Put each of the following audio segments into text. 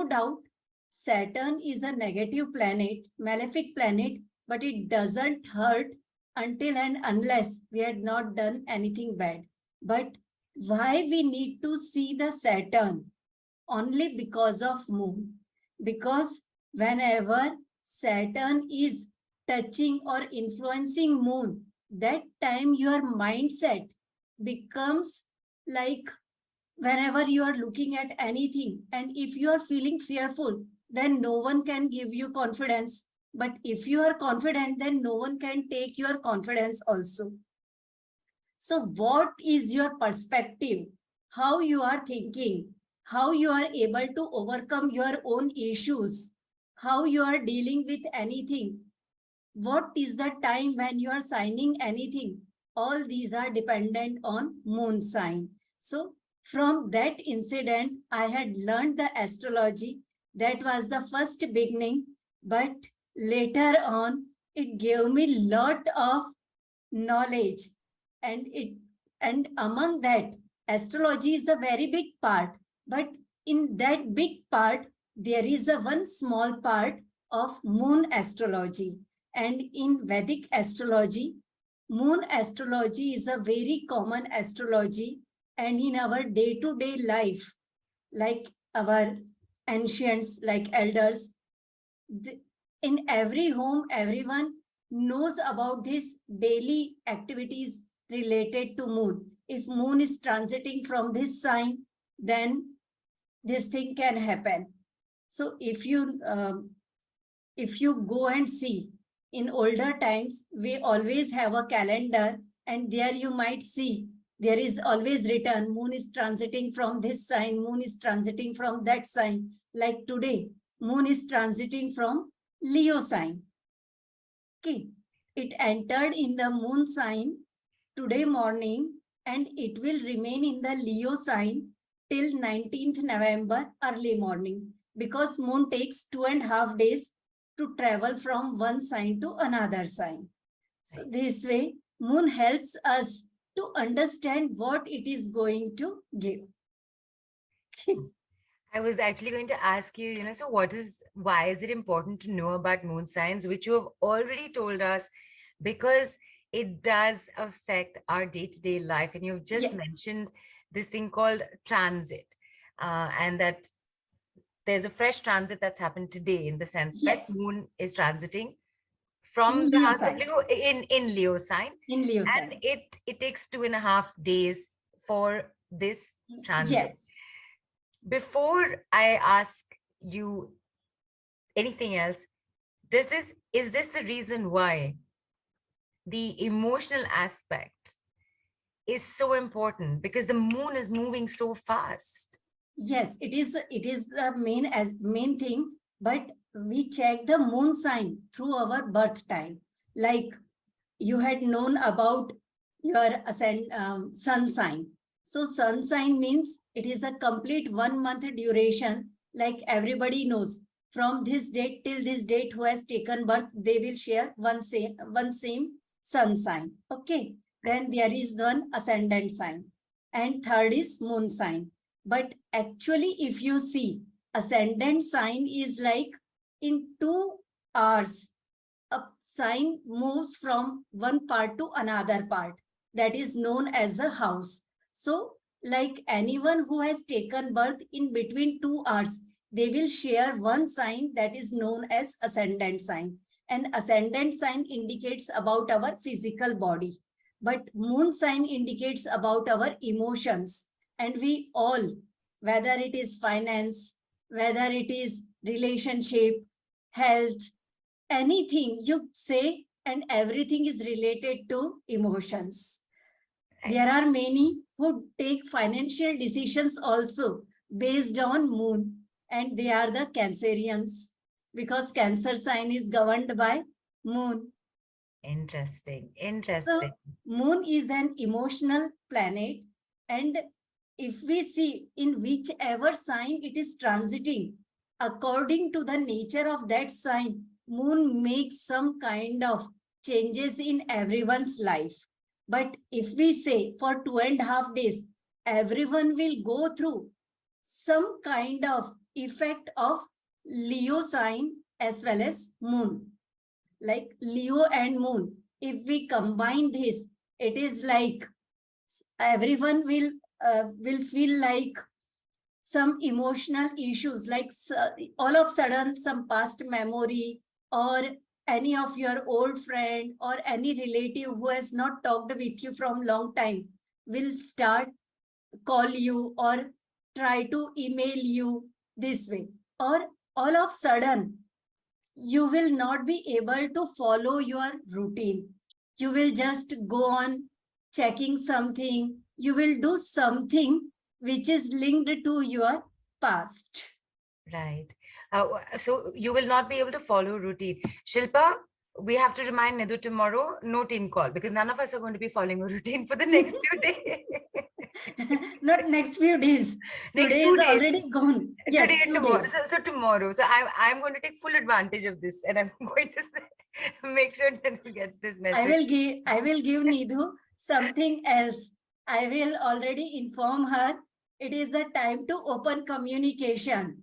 doubt, Saturn is a negative planet, malefic planet, but it doesn't hurt until and unless we had not done anything bad. But why we need to see the Saturn? Only because of moon. Because whenever Saturn is touching or influencing moon, that time your mindset becomes like whenever you are looking at anything, and if you are feeling fearful, then no one can give you confidence. But if you are confident, then no one can take your confidence also. So what is your perspective? How you are thinking? How you are able to overcome your own issues? How you are dealing with anything? What is the time when you are signing anything? All these are dependent on moon sign. So from that incident, I had learned the astrology. That was the first beginning, but later on, it gave me lot of knowledge. And among that, astrology is a very big part. But in that big part, there is a one small part of moon astrology. And in Vedic astrology, moon astrology is a very common astrology. And in our day-to-day life, like our ancients, like elders, in every home, everyone knows about these daily activities related to moon. If moon is transiting from this sign, then this thing can happen. So if you go and see, in older times, we always have a calendar, and there you might see there is always written moon is transiting from this sign, moon is transiting from that sign. Like today, moon is transiting from Leo sign. Okay, it entered in the moon sign today morning, and it will remain in the Leo sign till 19th November early morning, because moon takes 2.5 days to travel from one sign to another sign. So this way, moon helps us to understand what it is going to give. I was actually going to ask you, so why is it important to know about moon signs, which you have already told us, because it does affect our day-to-day life. And you've just mentioned this thing called transit, and that there's a fresh transit that's happened today, in the sense that moon is transiting from in the Leo house sign. of Leo in Leo sign. In Leo and sign. it takes 2.5 days for this transit. Yes. Before I ask you anything else, is this the reason why the emotional aspect is so important, because the moon is moving so fast? Yes, it is the main thing, but we check the moon sign through our birth time. Like you had known about your sun sign. So sun sign means it is a complete 1 month duration. Like everybody knows, from this date till this date who has taken birth, they will share one same sun sign. Okay. Then there is one ascendant sign, and third is moon sign. But actually, if you see, ascendant sign is like in 2 hours, a sign moves from one part to another part. That is known as a house. So like anyone who has taken birth in between 2 hours, they will share one sign that is known as ascendant sign. And ascendant sign indicates about our physical body, but moon sign indicates about our emotions. And we all, whether it is finance, whether it is relationship, health, anything you say, and everything is related to emotions. There are many who take financial decisions also based on moon, and they are the Cancerians, because Cancer sign is governed by moon. Interesting. So moon is an emotional planet, and if we see in whichever sign it is transiting, according to the nature of that sign, moon makes some kind of changes in everyone's life. But if we say for 2.5 days, everyone will go through some kind of effect of Leo sign as well as moon. Like Leo and moon, if we combine this, it is like everyone will feel like some emotional issues, like all of a sudden some past memory, or any of your old friend or any relative who has not talked with you from long time will start call you or try to email you this way, or all of sudden you will not be able to follow your routine. You will just go on checking something. You will do something which is linked to your past. Right. So you will not be able to follow routine. Shilpa, we have to remind Nidhu tomorrow, no team call, because none of us are going to be following a routine for the next few days. Not next few days. Next Today 2 is days. already gone. Yes, Today and 2 tomorrow. days. So tomorrow. So I'm going to take full advantage of this, and I'm going to make sure Nidhu gets this message. I will give Nidhu something else. I will already inform her. It is the time to open communication.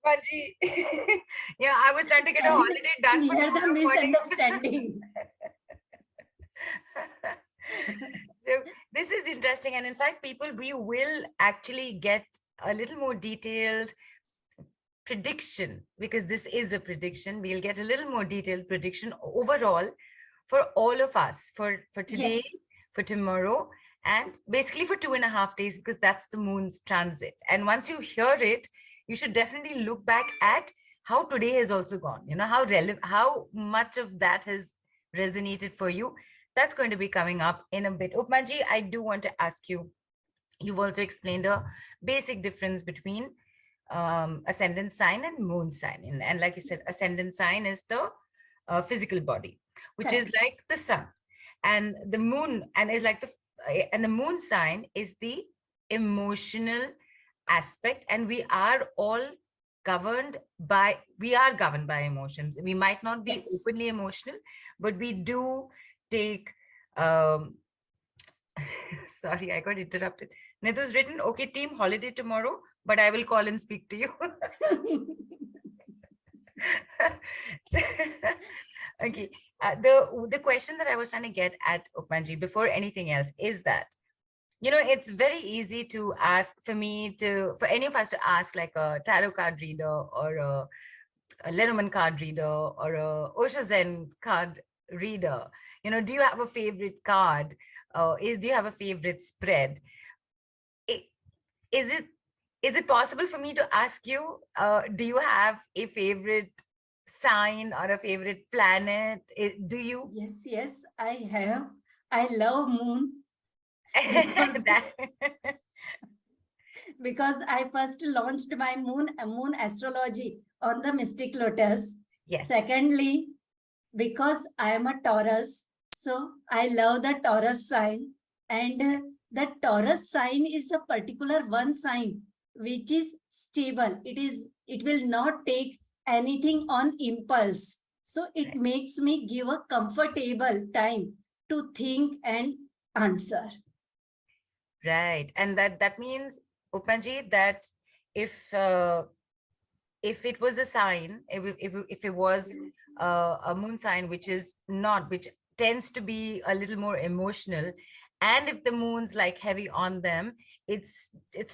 Panji. Yeah, I was trying to get a And holiday done for clear the tomorrow morning. misunderstanding. So this is interesting, and in fact, we will actually get a little more detailed prediction, because this is a prediction. We'll get a little more detailed prediction overall for all of us, for today, Yes. for tomorrow, and basically for 2.5 days, because that's the moon's transit. And once you hear it, you should definitely look back at how today has also gone, how much of that has resonated for you. That's going to be coming up in a bit. Upmaji, I do want to ask you, you've also explained a basic difference between ascendant sign and moon sign. And like you said, ascendant sign is the physical body, which is like the sun, and the moon, and is like and the moon sign is the emotional aspect, and we are governed by emotions. We might not be Yes. openly emotional, but we do take sorry, I got interrupted. Nidhu's written, okay, team, holiday tomorrow, but I will call and speak to you. Okay. The question that I was trying to get at, Upmanji, before anything else, is that, it's very easy to ask, for any of us to ask like a tarot card reader, or a Lenormand card reader, or a Osho Zen card reader, do you have a favorite card? Do you have a favorite spread? Is it possible for me to ask you, do you have a favorite sign or a favorite planet? Do you? Yes, I have. I love moon because, because I first launched my moon astrology on the Mystic Lotus. Yes. Secondly, because I am a Taurus, so I love the Taurus sign, and the Taurus sign is a particular one sign which is stable. It will not take anything on impulse. So it makes me give a comfortable time to think and answer. Right. And that means, Upanji, that if it was a sign, if it was a moon sign, which tends to be a little more emotional, and if the moon's like heavy on them, it's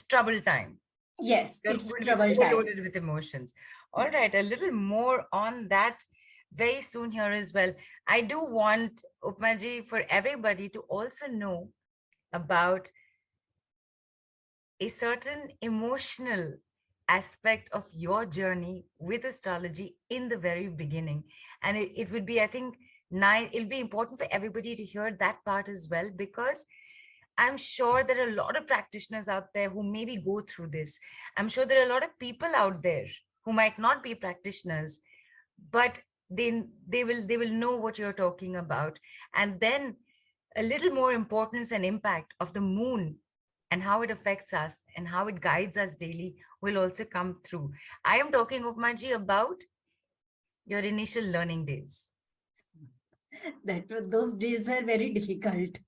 trouble time. Yes, You're it's going to trouble be time. overloaded with emotions. All right, a little more on that very soon here as well. I do want, Upmaji, for everybody to also know about a certain emotional aspect of your journey with astrology in the very beginning. And it would be, I think, nice. It'll be important for everybody to hear that part as well, because I'm sure there are a lot of practitioners out there who maybe go through this. I'm sure there are a lot of people out there who might not be practitioners, but they will know what you're talking about. And then a little more importance and impact of the moon and how it affects us and how it guides us daily will also come through. I am talking, Upmaji, about your initial learning days. Those days were very difficult,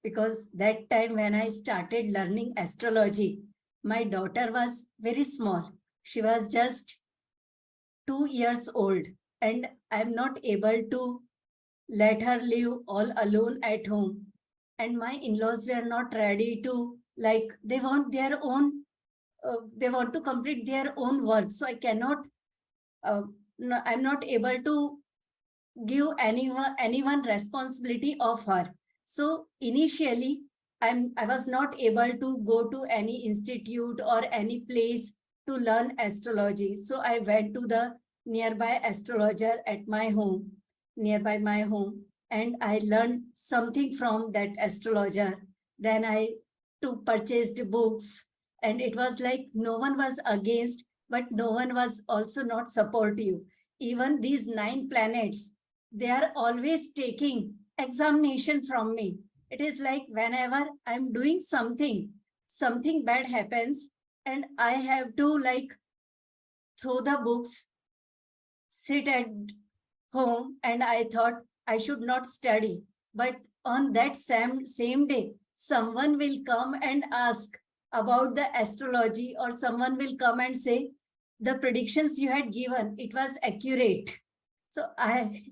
because that time when I started learning astrology, my daughter was very small. She was just 2 years old, and I'm not able to let her live all alone at home. And my in-laws were not ready to, like, they want their own, they want to complete their own work. So I cannot, I'm not able to give anyone responsibility of her. So initially, I was not able to go to any institute or any place to learn astrology. So I went to the nearby astrologer at my home, nearby my home, and I learned something from that astrologer. Then I purchased books, and it was like no one was against, but no one was also not supportive. Even these 9 planets, they are always taking examination from me. It is like whenever I'm doing something, something bad happens, and I have to like throw the books, sit at home, and I thought I should not study. But on that same day, someone will come and ask about the astrology, or someone will come and say, the predictions you had given, it was accurate. So I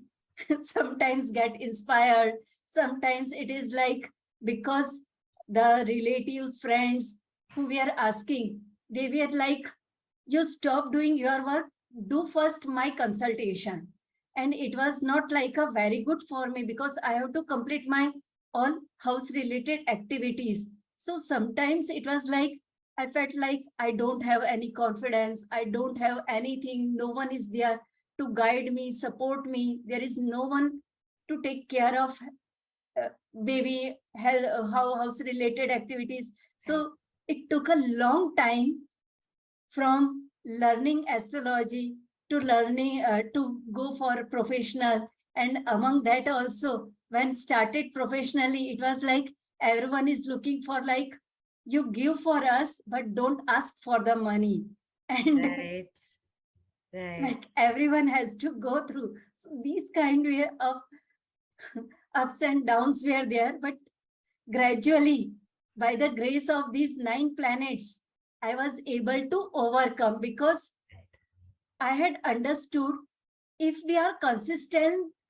sometimes get inspired. Sometimes it is like, because the relatives, friends who were asking, they were like, you stop doing your work, do first my consultation. And it was not like a very good for me, because I have to complete my all house related activities. So sometimes it was like, I felt like I don't have any confidence. I don't have anything. No one is there to guide me, support me. There is no one to take care of baby health, house related activities. So it took a long time from learning astrology to learning to go for professional. And among that also, when started professionally, it was like everyone is looking for, like, you give for us but don't ask for the money. And Right. Right. like everyone has to go through, so these kind of ups and downs were there. But gradually, by the grace of these 9 planets, I was able to overcome, because I had understood, if we are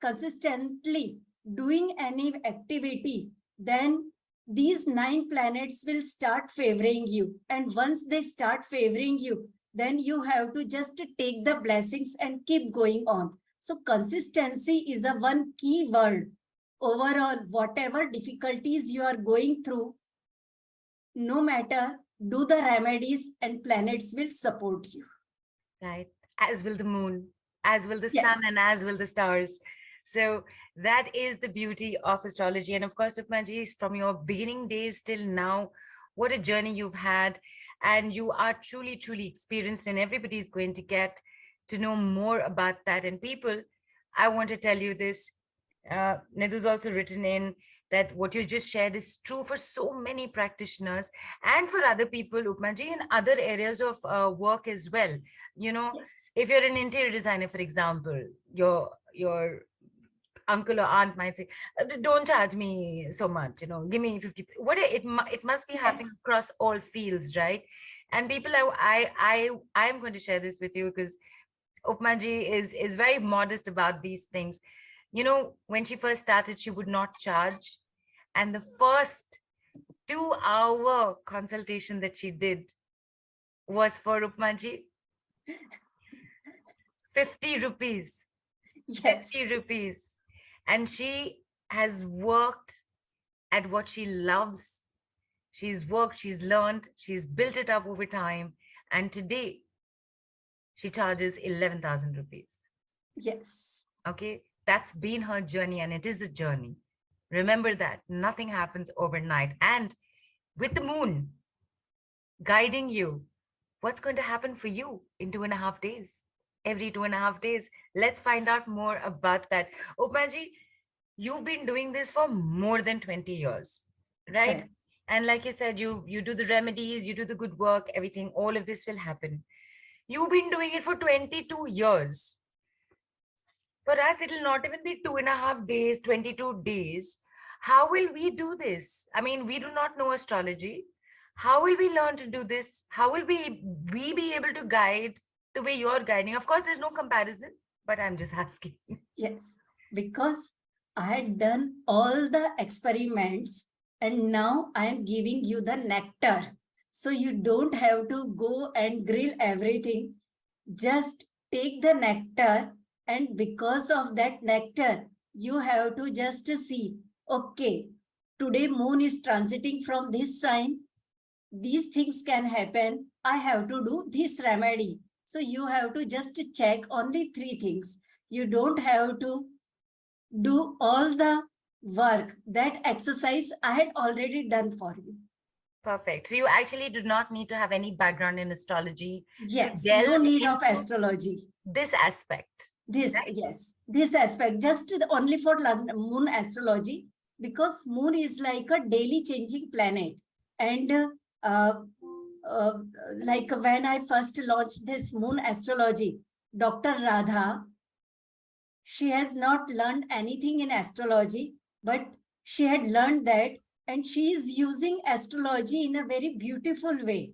consistently doing any activity, then these 9 planets will start favoring you. And once they start favoring you, then you have to just take the blessings and keep going on. So consistency is a one key word. Overall, whatever difficulties you are going through, no matter, do the remedies and planets will support you. Right. As will the moon, as will the sun, Yes. and as will the stars. So that is the beauty of astrology. And of course, Upmaji, from your beginning days till now, what a journey you've had. And you are truly, truly experienced, and everybody's going to get to know more about that. And people, I want to tell you this. Nedu's also written in that what you just shared is true for so many practitioners and for other people, Upmaji, in other areas of work as well. You know, Yes. if you're an interior designer, for example, your uncle or aunt might say, don't charge me so much, give me 50." What it must be happening Yes. across all fields, right? And people, I'm going to share this with you because Upmaji is very modest about these things. When she first started, she would not charge. And the first 2-hour consultation that she did was for Upmaji, 50 rupees. 50 Yes. rupees. And she has worked at what she loves. She's worked, she's learned, she's built it up over time. And today she charges 11,000 rupees. Yes. Okay. That's been her journey, and it is a journey. Remember that nothing happens overnight. And with the moon guiding you, what's going to happen for you in 2.5 days? Every 2.5 days. Let's find out more about that. Upmaji, you've been doing this for more than 20 years, right? Correct. And like you said, you do the remedies, you do the good work, everything, all of this will happen. You've been doing it for 22 years. For us, it'll not even be 2.5 days, 22 days. How will we do this? I mean, we do not know astrology. how will we learn to do this? How will we be able to guide the way you're guiding? Of course, there's no comparison, but I'm just asking. Yes, because I had done all the experiments and now I am giving you the nectar. So you don't have to go and grill everything. Just take the nectar, and because of that nectar, you have to just see, okay, today moon is transiting from this sign. These things can happen. I have to do this remedy. So you have to just check only 3 things. You don't have to do all the work. That exercise I had already done for you. Perfect. So you actually do not need to have any background in astrology to Yes, no delve need of into astrology. this aspect. This, Right? yes, this aspect, just only for moon astrology, because moon is like a daily changing planet. And uh, uh, like when I first launched this moon astrology, Dr. Radha, she has not learned anything in astrology, but she had learned that, and she is using astrology in a very beautiful way.